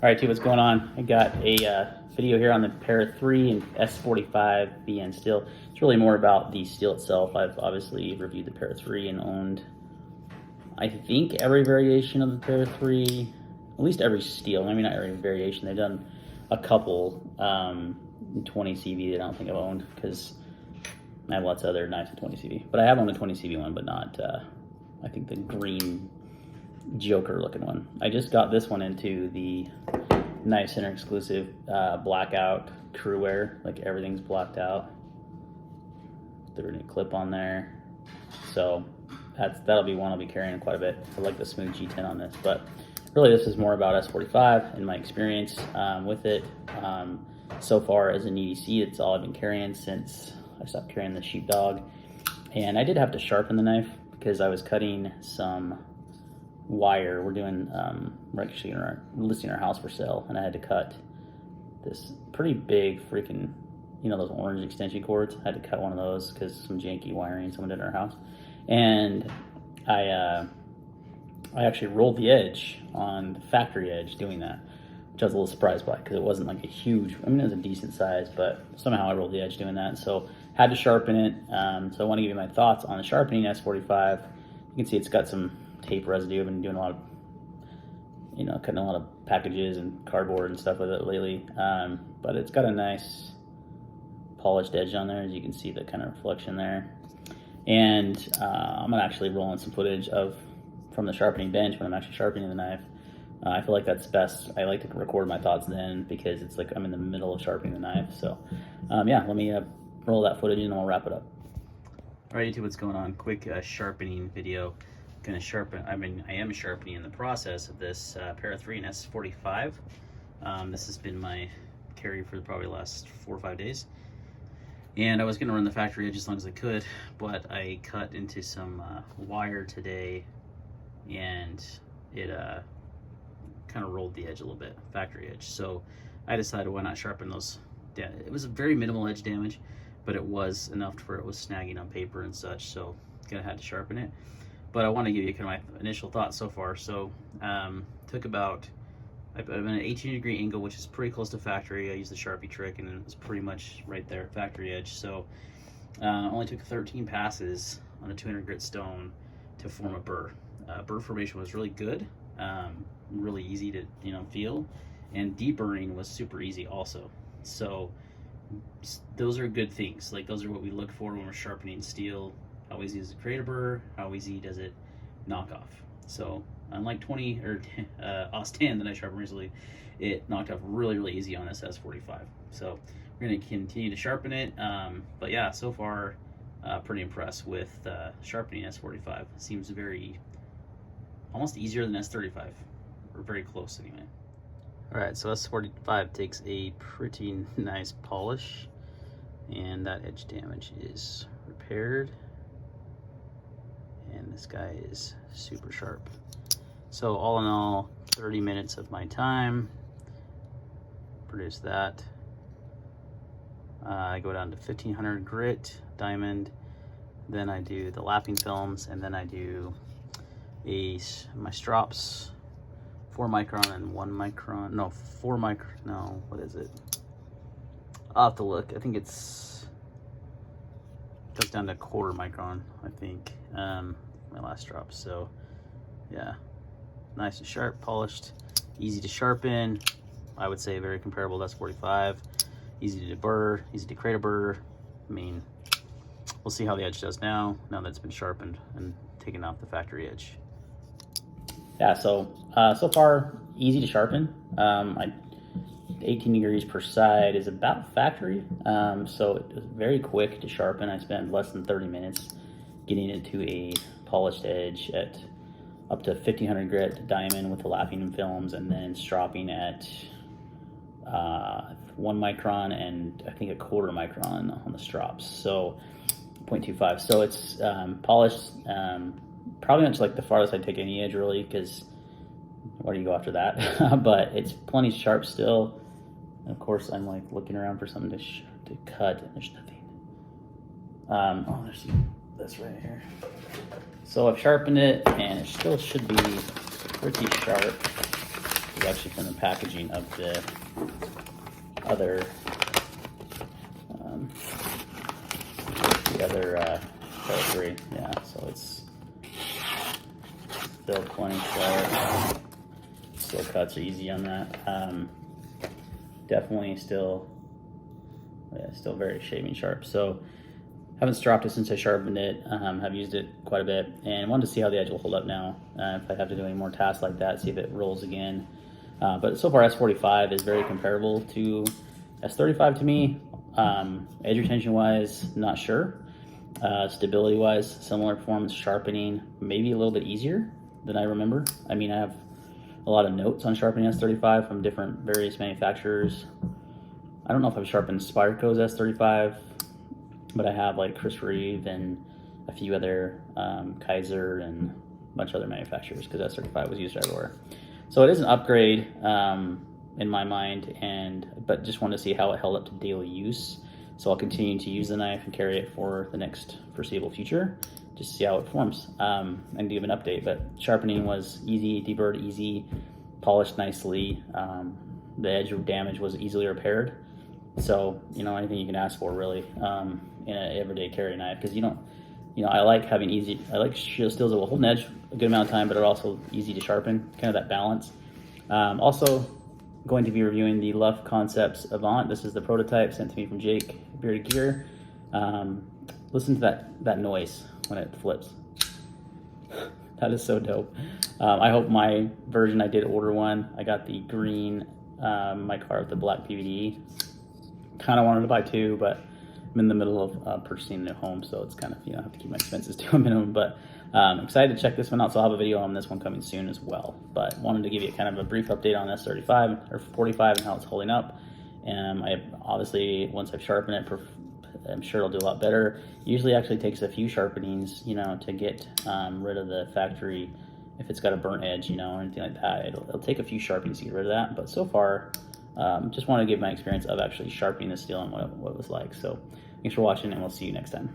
Alright, T, what's going on? I got a video here on the Para 3 and S45vn steel. It's really more about the steel itself. I've obviously reviewed the Para 3 and owned, I think, every variation of the Para 3, at least every steel. I mean, not every variation. They've done a couple 20 CV that I don't think I've owned because I have lots of other knives with 20 CV. But I have owned a 20 CV one, but not, I think, the green Joker looking one. I just got this one into the Knife Center exclusive blackout crew wear. Like, everything's blacked out. There's a clip on there, so that'll be one I'll be carrying quite a bit. I like the smooth G10 on this, but really this is more about S45 and my experience with it. So far as an EDC, it's all I've been carrying since I stopped carrying the sheepdog. And I did have to sharpen the knife because I was cutting some wire. We're actually listing our house for sale, and I had to cut this pretty big freaking, those orange extension cords. I had to cut one of those because some janky wiring someone did in our house. And I actually rolled the edge on the factory edge doing that, which I was a little surprised by because it wasn't like a huge, it was a decent size, but somehow I rolled the edge doing that. So had to sharpen it. So I want to give you my thoughts on the sharpening S45. You can see it's got some tape residue. I've been doing a lot of, cutting a lot of packages and cardboard and stuff with it lately. But it's got a nice polished edge on there, as you can see the kind of reflection there. And I'm gonna actually roll in some footage from the sharpening bench when I'm actually sharpening the knife. I feel like that's best. I like to record my thoughts then because it's like I'm in the middle of sharpening the knife. So yeah, let me roll that footage and then we'll wrap it up. All right, YouTube, what's going on? Quick sharpening video. I am sharpening in the process of this Para 3 and S45. This has been my carry for probably the last 4 or 5 days. And I was gonna run the factory edge as long as I could, but I cut into some wire today and it kind of rolled the edge a little bit, factory edge. So I decided why not sharpen those. It was a very minimal edge damage, but it was enough for it was snagging on paper and such, so I had to sharpen it. But I want to give you kind of my initial thoughts so far. So took about, I've been at an 18-degree angle, which is pretty close to factory. I used the Sharpie trick and it was pretty much right there at factory edge. So only took 13 passes on a 200 grit stone to form a burr. Burr formation was really good, really easy to feel, and deburring was super easy also. So those are good things. Like, those are what we look for when we're sharpening steel. How easy does it create a burr? How easy does it knock off? So unlike 20 or OS 10 that I sharpened recently, it knocked off really, really easy on this S45. So we're going to continue to sharpen it. But yeah, so far, pretty impressed with sharpening S45. Seems almost easier than S35, or very close anyway. All right, so S45 takes a pretty nice polish, and that edge damage is repaired. And this guy is super sharp. So all in all, 30 minutes of my time, produce that. I go down to 1500 grit diamond, then I do the lapping films, and then I do my strops, 4 micron and 1 micron, no, 4 micron, no, what is it? I'll have to look. I think it goes down to 1/4 micron, I think, my last drop. So yeah, nice and sharp, polished, easy to sharpen. I would say very comparable to S45. Easy to deburr, easy to create a burr. I mean, we'll see how the edge does now that it's been sharpened and taken off the factory edge. Yeah, so far easy to sharpen. 18 degrees per side is about factory, so it was very quick to sharpen. I spent less than 30 minutes getting it to a polished edge at up to 1500 grit diamond with the lapping films, and then stropping at 1 micron and I think 1/4 micron on the strops, so 0.25. So it's polished, probably not like the farthest I'd take any edge really, because where do you go after that? But it's plenty sharp still. And of course, I'm like looking around for something to cut, and there's nothing. Oh, there's this right here. So I've sharpened it, and it still should be pretty sharp. is actually from the packaging of the other Pro 3. Yeah, so it's still plenty sharp. Still cuts are easy on that. Definitely still very shaving sharp. So haven't stropped it since I sharpened it. Have used it quite a bit and wanted to see how the edge will hold up now. If I have to do any more tasks like that, see if it rolls again. But so far S45 is very comparable to S35 to me. Edge retention wise, not sure. Stability wise, similar performance. Sharpening, maybe a little bit easier than I remember. I mean, I have a lot of notes on sharpening S35 from different various manufacturers. I don't know if I've sharpened Spyderco's S35, but I have like Chris Reeve and a few other Kaiser and a bunch of other manufacturers, because S35 was used everywhere. So it is an upgrade in my mind, but just wanted to see how it held up to daily use. So I'll continue to use the knife and carry it for the next foreseeable future, just to see how it performs and give an update. But sharpening was easy, deburred easy, polished nicely. The edge damage was easily repaired. So, you know, anything you can ask for really in an everyday carry knife, because I like having I like steels that will hold an edge a good amount of time, but are also easy to sharpen, kind of that balance. Also going to be reviewing the Luff Concepts Avant. This is the prototype sent to me from Jake Bearded Gear. Listen to that noise when it flips. That is so dope. I hope my version, I did order one. I got the green micar with the black PVD. Kind of wanted to buy two, but I'm in the middle of purchasing a new home, so it's kind of, I have to keep my expenses to a minimum. But excited to check this one out, so I'll have a video on this one coming soon as well. But wanted to give you kind of a brief update on S35 or 45 and how it's holding up. I obviously, once I've sharpened it, I'm sure it'll do a lot better. Usually actually takes a few sharpenings, to get rid of the factory, if it's got a burnt edge, or anything like that. It'll take a few sharpenings to get rid of that, but so far, just want to give my experience of actually sharpening the steel and what it was like. So thanks for watching, and we'll see you next time.